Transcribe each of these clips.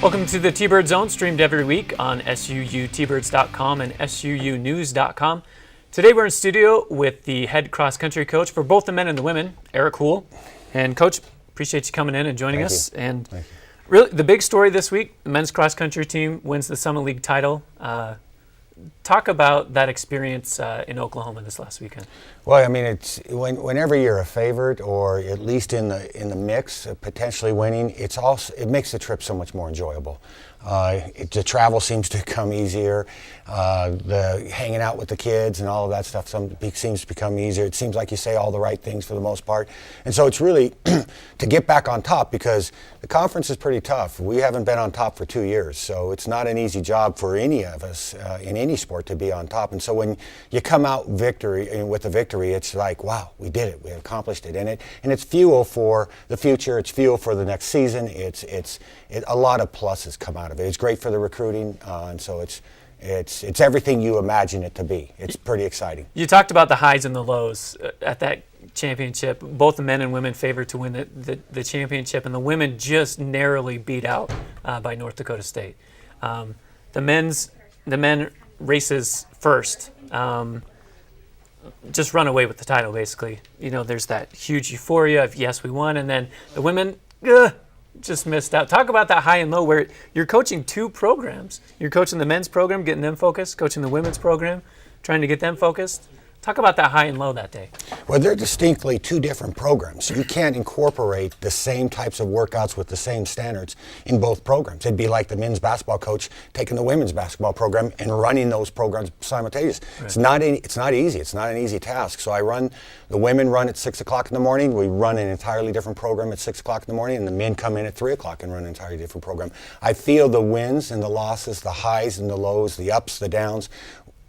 Welcome to the T-Bird Zone, streamed every week on SUUTbirds.com and SUUnews.com. Today we're in studio with the head cross-country coach for both the men and the women, Eric Houle. And Coach, appreciate you coming in and joining us. And really, the big story this week, the men's cross-country team wins the Summit League title. Talk about that experience in Oklahoma this last weekend. Well, I mean, it's whenever you're a favorite, or at least in the mix of potentially winning, it makes the trip so much more enjoyable. The travel seems to come easier. The hanging out with the kids and all of that stuff seems to become easier. It seems like you say all the right things for the most part. And so it's really to get back on top, because the conference is pretty tough. We haven't been on top for 2 years, so it's not an easy job for any of us in any sport to be on top. And so when you come out with a victory, it's like, wow, we did it. We accomplished it. And it's fuel for the future. It's fuel for the next season. It's a lot of pluses come out of it. It's great for the recruiting, and so it's everything you imagine it to be. It's pretty exciting. You talked about the highs and the lows at that championship. Both the men and women favored to win the championship, and the women just narrowly beat out by North Dakota State. The men races first. Just run away with the title, basically. You know, there's that huge euphoria of, yes, we won, and then the women just missed out. Talk about that high and low, where you're coaching two programs. You're coaching the men's program, getting them focused, coaching the women's program, trying to get them focused. Talk about that high and low that day. Well, they're distinctly two different programs. You can't incorporate the same types of workouts with the same standards in both programs. It'd be like the men's basketball coach taking the women's basketball program and running those programs simultaneously. Right. It's not easy. It's not an easy task. So the women run at 6 o'clock in the morning. We run an entirely different program at 6 o'clock in the morning, and the men come in at 3 o'clock and run an entirely different program. I feel the wins and the losses, the highs and the lows, the ups, the downs,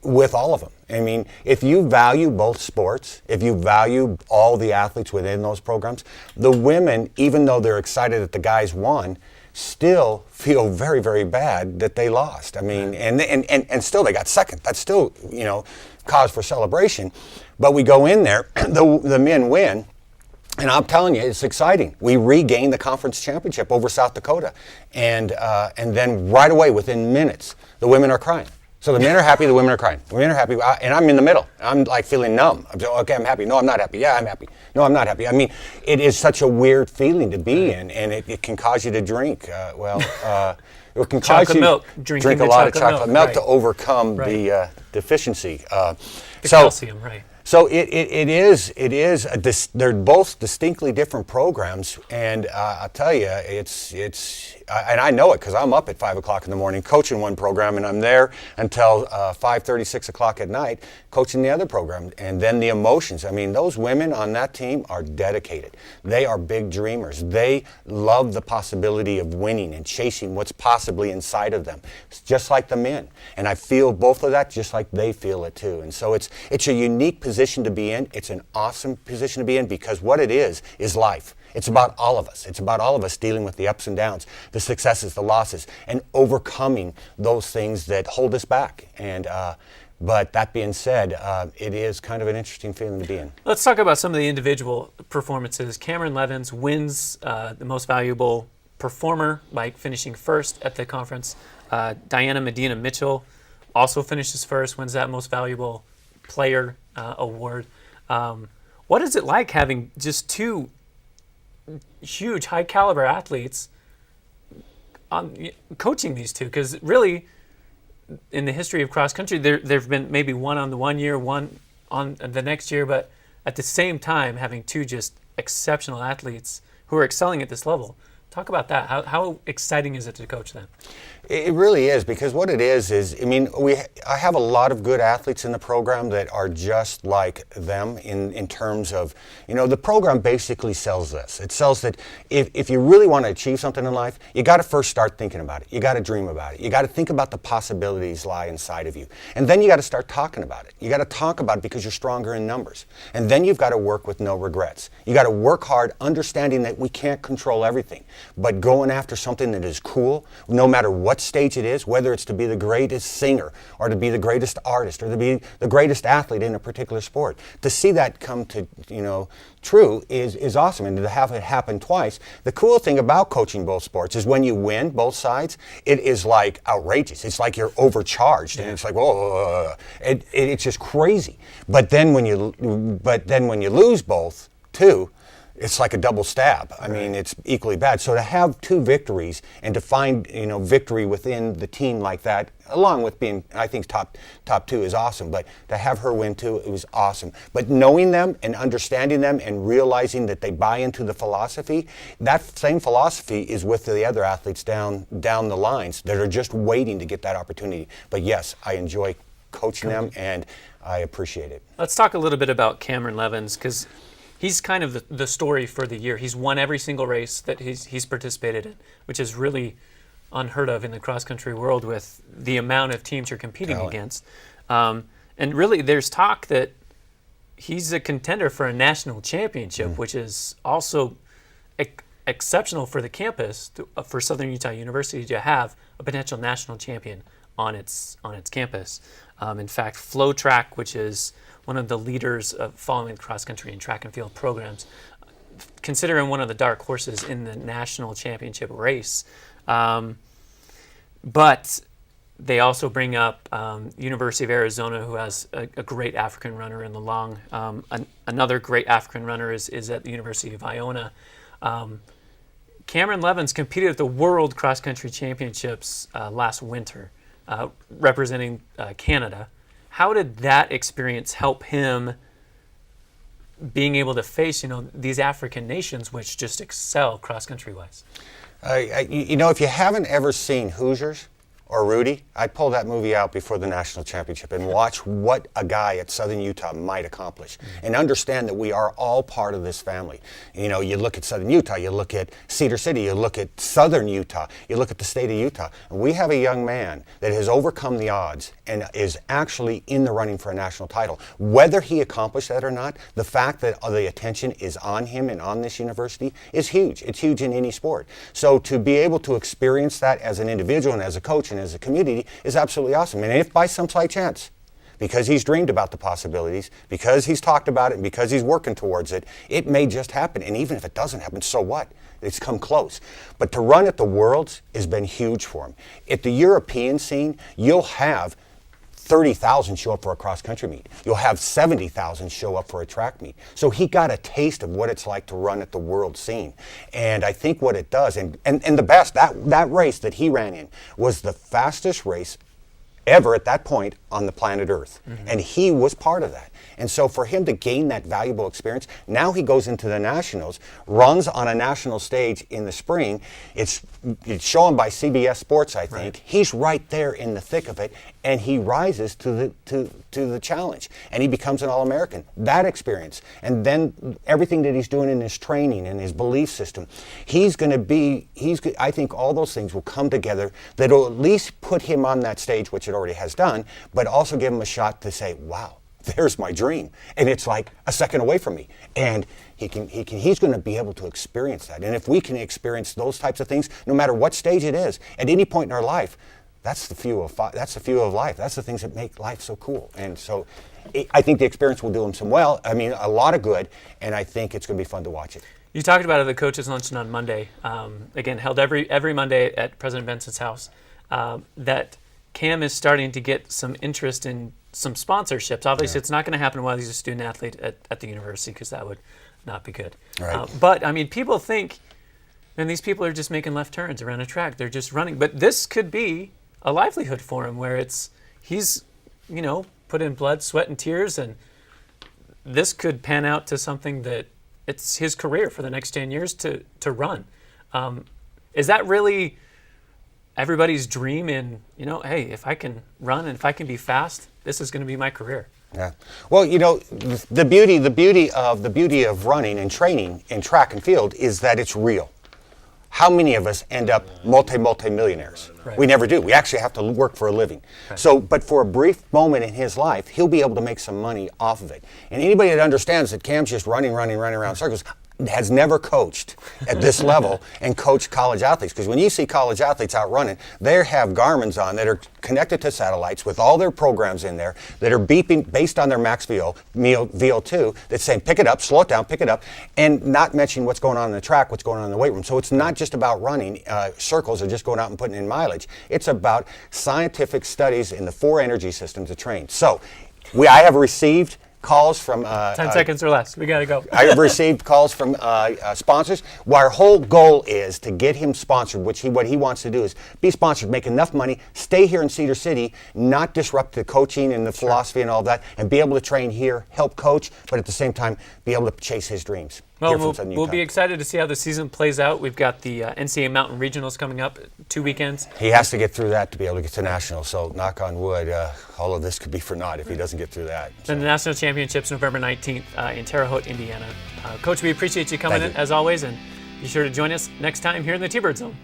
with all of them. I mean, if you value both sports, if you value all the athletes within those programs, the women, even though they're excited that the guys won, still feel very, very bad that they lost. I mean, and still they got second. That's still, cause for celebration. But we go in there, the men win, and I'm telling you, it's exciting. We regain the conference championship over South Dakota, and then right away, within minutes, the women are crying. So the men are happy, the women are crying. The women are happy, and I'm in the middle. I'm like feeling numb. I'm saying, okay, I'm happy. No, I'm not happy. Yeah, I'm happy. No, I'm not happy. I mean, it is such a weird feeling to be in, and it can cause you to drink. It can cause you to drink a lot of chocolate milk to overcome the deficiency. The calcium, right. So they're both distinctly different programs, and I'll tell you, and I know it because I'm up at 5 o'clock in the morning coaching one program, and I'm there until 5:30, 6 o'clock at night coaching the other program. And then the emotions. I mean, those women on that team are dedicated. They are big dreamers. They love the possibility of winning and chasing what's possibly inside of them. It's just like the men. And I feel both of that just like they feel it too. And so it's a unique position to be in. It's an awesome position to be in, because what it is life. It's about all of us. It's about all of us dealing with the ups and downs, the successes, the losses, and overcoming those things that hold us back. And but that being said, it is kind of an interesting feeling to be in. Let's talk about some of the individual performances. Cameron Levins wins the most valuable performer by finishing first at the conference. Diana Medina Mitchell also finishes first, wins that most valuable player award. What is it like having just two huge, high-caliber athletes coaching these two? Because really, in the history of cross-country, there've been maybe one on the one year, one on the next year, but at the same time, having two just exceptional athletes who are excelling at this level. Talk about that. How exciting is it to coach them? It really is, because what it is, I mean, I have a lot of good athletes in the program that are just like them in terms of, the program basically sells this. It sells that if you really want to achieve something in life, you got to first start thinking about it. You got to dream about it. You got to think about the possibilities lie inside of you. And then you got to start talking about it. You got to talk about it because you're stronger in numbers. And then you've got to work with no regrets. You got to work hard, understanding that we can't control everything, but going after something that is cool, no matter what what stage it is, whether it's to be the greatest singer or to be the greatest artist or to be the greatest athlete in a particular sport. To see that come to, true is awesome, and to have it happen twice. The cool thing about coaching both sports is when you win both sides, it is like outrageous. It's like you're overcharged, and it's like, whoa, it's just crazy. But then when you lose both too, it's like a double stab. I mean, it's equally bad. So to have two victories and to find, victory within the team like that, along with being, I think, top two is awesome. But to have her win too, it was awesome. But knowing them and understanding them and realizing that they buy into the philosophy, that same philosophy is with the other athletes down the lines that are just waiting to get that opportunity. But yes, I enjoy coaching them and I appreciate it. Let's talk a little bit about Cameron Levins, because he's kind of the story for the year. He's won every single race that he's participated in, which is really unheard of in the cross-country world with the amount of teams you're competing against. And really, there's talk that he's a contender for a national championship, which is also exceptional for the campus, for Southern Utah University to have a potential national champion on its campus. In fact, Flow Track, which is one of the leaders of following cross-country and track and field programs, consider him one of the dark horses in the national championship race. But they also bring up University of Arizona, who has a great African runner in the long. Another great African runner is at the University of Iona. Cameron Levins competed at the World Cross Country Championships last winter, representing Canada. How did that experience help him being able to face, these African nations which just excel cross-country wise? If you haven't ever seen Hoosiers or Rudy, I'd pull that movie out before the national championship and watch what a guy at Southern Utah might accomplish, and understand that we are all part of this family. You look at Southern Utah, you look at Cedar City, you look at Southern Utah, you look at the state of Utah, and we have a young man that has overcome the odds and is actually in the running for a national title. Whether he accomplished that or not, the fact that the attention is on him and on this university is huge. It's huge in any sport. So to be able to experience that as an individual and as a coach and as a community is absolutely awesome. And if by some slight chance, because he's dreamed about the possibilities, because he's talked about it, and because he's working towards it, it may just happen. And even if it doesn't happen, so what? It's come close. But to run at the Worlds has been huge for him. At the European scene, you'll have 30,000 show up for a cross-country meet. You'll have 70,000 show up for a track meet. So he got a taste of what it's like to run at the world scene. And I think what it does, and the best, that race that he ran in was the fastest race ever at that point on the planet Earth. And he was part of that. And so for him to gain that valuable experience, now he goes into the nationals, runs on a national stage in the spring. It's shown by CBS Sports, I think. Right. He's right there in the thick of it, and he rises to the challenge, and he becomes an All-American. That experience, and then everything that he's doing in his training and his belief system, I think all those things will come together that will at least put him on that stage, which it already has done, but also give him a shot to say, wow, there's my dream, and it's like a second away from me. And he's going to be able to experience that. And if we can experience those types of things, no matter what stage it is, at any point in our life, that's the fuel of life. That's the things that make life so cool. And so I think the experience will do him a lot of good, and I think it's going to be fun to watch it. You talked about it at the coaches' luncheon on Monday, again, held every Monday at President Benson's house, that Cam is starting to get some interest in some sponsorships. Obviously, It's not going to happen while he's a student athlete at the university, because that would not be good. Right. But, people think, and these people are just making left turns around a track. They're just running. But this could be a livelihood for him, where he's put in blood, sweat, and tears, and this could pan out to something that it's his career for the next 10 years to run. Is that really everybody's dream hey, if I can run and if I can be fast, this is going to be my career? Yeah. Well, the beauty of running and training in track and field is that it's real. How many of us end up multi-millionaires? Right. We never do. We actually have to work for a living. Right. But for a brief moment in his life, he'll be able to make some money off of it. And anybody that understands that Cam's just running around circles, has never coached at this level and coached college athletes. Because when you see college athletes out running, they have Garmin's on that are connected to satellites with all their programs in there that are beeping based on their max VO2 that's saying pick it up, slow it down, pick it up, and not mentioning what's going on in the track, what's going on in the weight room. So it's not just about running circles or just going out and putting in mileage. It's about scientific studies in the 4 energy systems to train. So I have received calls from 10 seconds or less. We got to go. I have received calls from sponsors. Well, our whole goal is to get him sponsored, what he wants to do is be sponsored, make enough money, stay here in Cedar City, not disrupt the coaching and the philosophy and all that, and be able to train here, help coach, but at the same time be able to chase his dreams. Well, we'll be excited to see how the season plays out. We've got the NCAA Mountain Regionals coming up, 2 weekends. He has to get through that to be able to get to nationals. So, knock on wood, all of this could be for naught if he doesn't get through that. Then the National Championships, November 19th in Terre Haute, Indiana. Coach, we appreciate you coming in, as always, and be sure to join us next time here in the T-Bird Zone.